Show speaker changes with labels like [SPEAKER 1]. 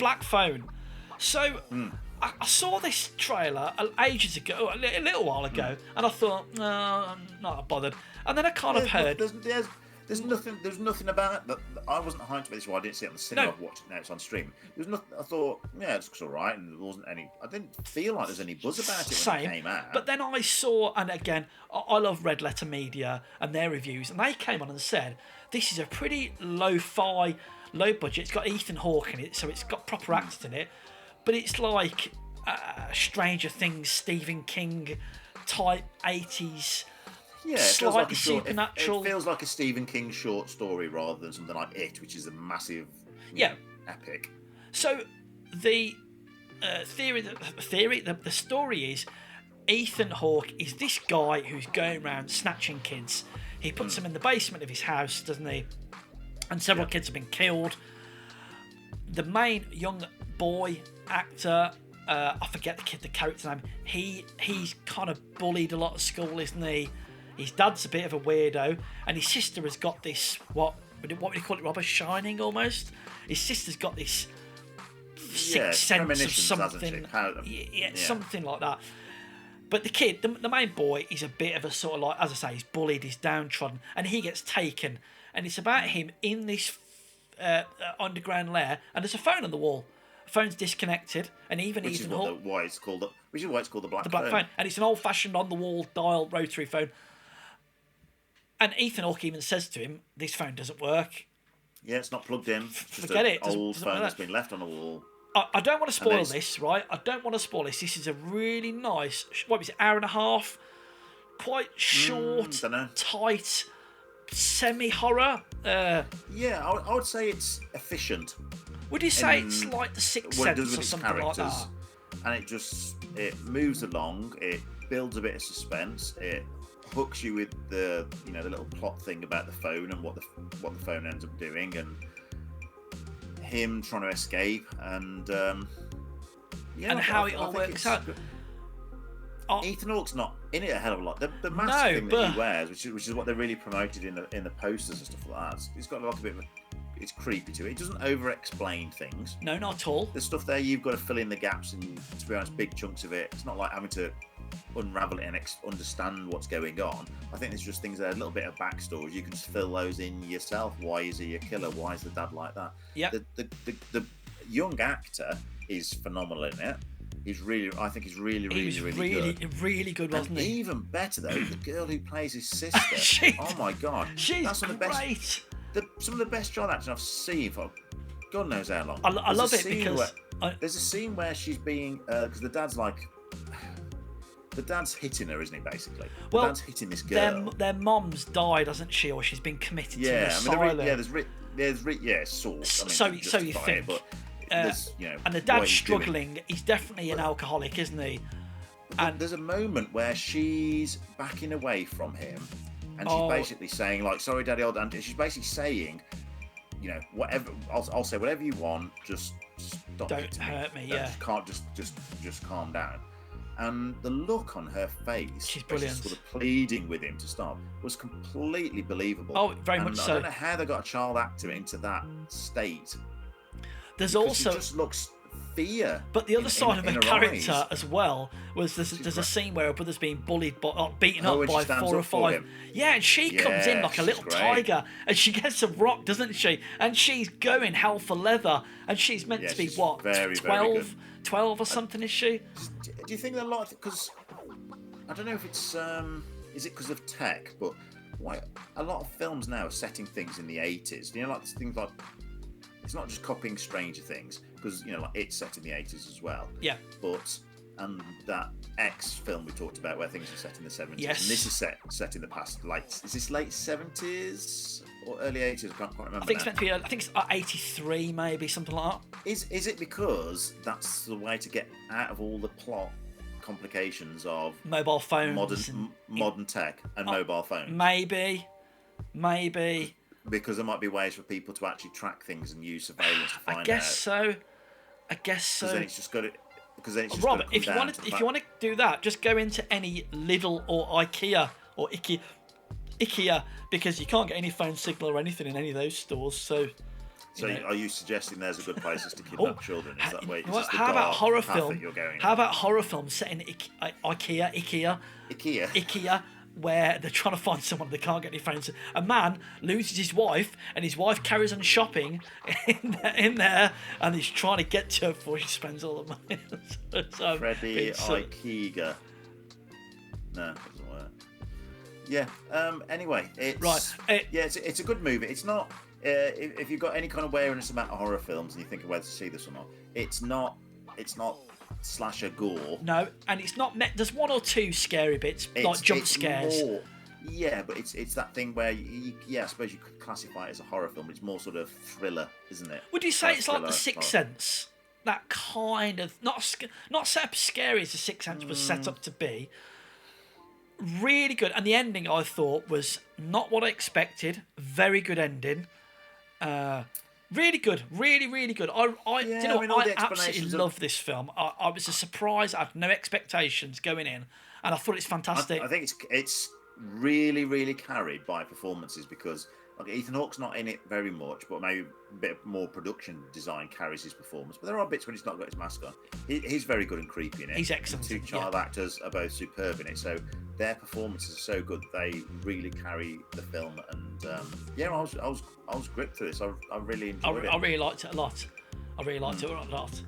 [SPEAKER 1] black phone. So I saw this trailer ages ago, a little while ago, and I thought, no, I'm not bothered. And then I kind of heard.
[SPEAKER 2] There's nothing about it that I wasn't hyped about this. Why I didn't see it on the cinema. I've watched it now. It's on stream. There's nothing. I thought, yeah, it looks all right, and there wasn't any. I didn't feel like there's any buzz about it when it came out.
[SPEAKER 1] But then I saw, and again, I love Red Letter Media and their reviews, and they came on and said this is a pretty lo-fi, low budget. It's got Ethan Hawke in it, so it's got proper actors in it, but it's like Stranger Things, Stephen King type 80s.
[SPEAKER 2] Yeah,
[SPEAKER 1] slightly supernatural.
[SPEAKER 2] It feels like a Stephen King short story rather than something like It, which is a massive, epic.
[SPEAKER 1] So the the story is Ethan Hawke is this guy who's going around snatching kids. He puts them in the basement of his house, doesn't he? And several kids have been killed. The main young boy actor, I forget the character's name. He's kind of bullied a lot at school, isn't he? His dad's a bit of a weirdo, and his sister has got this what would you call it, Robert? Shining almost. His sister's got this sixth sense of something, something like that. But the kid, the main boy, is a bit of a sort of like, as I say, he's bullied, he's downtrodden, and he gets taken, and it's about him in this underground lair, and there's a phone on the wall. The phone's disconnected, and even
[SPEAKER 2] which is why it's called the black
[SPEAKER 1] phone, and it's an old-fashioned on-the-wall dial rotary phone. And Ethan Hawke even says to him, "This phone doesn't work.
[SPEAKER 2] Yeah, it's not plugged in.
[SPEAKER 1] Forget it.
[SPEAKER 2] Old phone that's been left on the wall."
[SPEAKER 1] I don't want to spoil this, right? I don't want to spoil this. This is a really nice, what was it, hour and a half? Quite short, tight, semi-horror.
[SPEAKER 2] Yeah, I would say it's efficient.
[SPEAKER 1] Would you say it's like The Sixth Sense or something like that?
[SPEAKER 2] And it moves along. It builds a bit of suspense. It hooks you with the the little plot thing about the phone and what the phone ends up doing, and him trying to escape, and
[SPEAKER 1] how it all works out.
[SPEAKER 2] Ethan Hawke's not in it a hell of a lot. The mask thing that he wears, which is what they really promoted in the posters and stuff like that. It's got like a bit of it's creepy to it. It doesn't over-explain things.
[SPEAKER 1] No, not at all.
[SPEAKER 2] The stuff there, you've got to fill in the gaps, and to be honest, big chunks of it. It's not like having to unravel it and understand what's going on. I think there's just things there, a little bit of backstory. You can just fill those in yourself. Why is he a killer? Why is the dad like that?
[SPEAKER 1] Yeah.
[SPEAKER 2] The young actor is phenomenal in it. I think he's really good.
[SPEAKER 1] Really good, wasn't he?
[SPEAKER 2] Even better though, the girl who plays his sister. Oh my god,
[SPEAKER 1] that's great.
[SPEAKER 2] Some of the best child acting I've seen for God knows how long.
[SPEAKER 1] I love it because
[SPEAKER 2] there's a scene where she's being because the dad's hitting her, isn't he? Basically, the dad's hitting this girl.
[SPEAKER 1] Their mom's died, hasn't she, or she's been committed to an asylum. So you think. And the dad's struggling. He's definitely an alcoholic, isn't he?
[SPEAKER 2] And there's a moment where she's backing away from him, and she's basically saying, like, "Sorry, Daddy, old," and she's basically saying, whatever. I'll say whatever you want. Just stop.
[SPEAKER 1] Don't hurt me. Yeah.
[SPEAKER 2] Just calm down. And the look on her face,
[SPEAKER 1] she's brilliant,
[SPEAKER 2] sort of pleading with him to stop, was completely believable.
[SPEAKER 1] Oh, very much so.
[SPEAKER 2] I don't know how they got a child actor into that state.
[SPEAKER 1] There's also
[SPEAKER 2] he just looks fear.
[SPEAKER 1] But the other side of her character as well was there's a scene where her brother's being bullied, beaten up by 4 or 5. Yeah, and she comes in like a little tiger, and she gets a rock, doesn't she? And she's going hell for leather, and she's meant to be what, 12 or something, is she?
[SPEAKER 2] Do you think that a lot? Because I don't know if it's is it because of tech, but a lot of films now are setting things in the 80s. Like things like. It's not just copying Stranger Things, because like it's set in the 80s as well.
[SPEAKER 1] Yeah.
[SPEAKER 2] But that X film we talked about, where things are set in the 70s,
[SPEAKER 1] yes,
[SPEAKER 2] and this is set in the past. Like, is this late 70s or early 80s? I can't quite remember.
[SPEAKER 1] I think it's meant to be. I think it's 83, maybe, something like that.
[SPEAKER 2] Is it because that's the way to get out of all the plot complications of
[SPEAKER 1] mobile phones,
[SPEAKER 2] modern tech, and mobile phones?
[SPEAKER 1] Maybe.
[SPEAKER 2] Because there might be ways for people to actually track things and use surveillance to find out.
[SPEAKER 1] I guess so.
[SPEAKER 2] Because then it's just got to.
[SPEAKER 1] Robert, if you want to do that, just go into any Lidl or IKEA or IKEA, because you can't get any phone signal or anything in any of those stores. So
[SPEAKER 2] So
[SPEAKER 1] you know.
[SPEAKER 2] are you suggesting there's a good places to kidnap children? Is that way? Is
[SPEAKER 1] Well,
[SPEAKER 2] this the
[SPEAKER 1] how about
[SPEAKER 2] dark
[SPEAKER 1] horror
[SPEAKER 2] path
[SPEAKER 1] film?
[SPEAKER 2] that you're going
[SPEAKER 1] How
[SPEAKER 2] on?
[SPEAKER 1] about horror films set in IKEA,
[SPEAKER 2] IKEA.
[SPEAKER 1] where they're trying to find someone they can't get any friends. A man loses his wife, and his wife carries on shopping in there, and he's trying to get to her before she spends all the money. So
[SPEAKER 2] Freddy
[SPEAKER 1] it's,
[SPEAKER 2] IKEA. No, it doesn't work. Yeah. Anyway, it's
[SPEAKER 1] right.
[SPEAKER 2] It's a good movie. It's not. If you've got any kind of awareness about horror films and you think of whether to see this or not, it's not slasher gore.
[SPEAKER 1] No, and it's not. There's one or two scary bits, like jump scares.
[SPEAKER 2] More, yeah, but it's that thing where I suppose you could classify it as a horror film. It's more sort of thriller, isn't it?
[SPEAKER 1] Would you say it's like The Sixth Sense? That kind of not set up as scary as The Sixth Sense was set up to be. Really good, and the ending I thought was not what I expected. Very good ending. Really good, really good. I absolutely love this film. I was a surprise. I had no expectations going in, and I thought it's fantastic.
[SPEAKER 2] I think it's really carried by performances because Ethan Hawke's not in it very much, but maybe a bit more production design carries his performance. But there are bits when he's not got his mask on. He's very good and creepy in it.
[SPEAKER 1] He's excellent.
[SPEAKER 2] The two child actors are both superb in it, so their performances are so good they really carry the film. And I was gripped through this. I really enjoyed it.
[SPEAKER 1] I really liked it a lot. I really liked it a lot.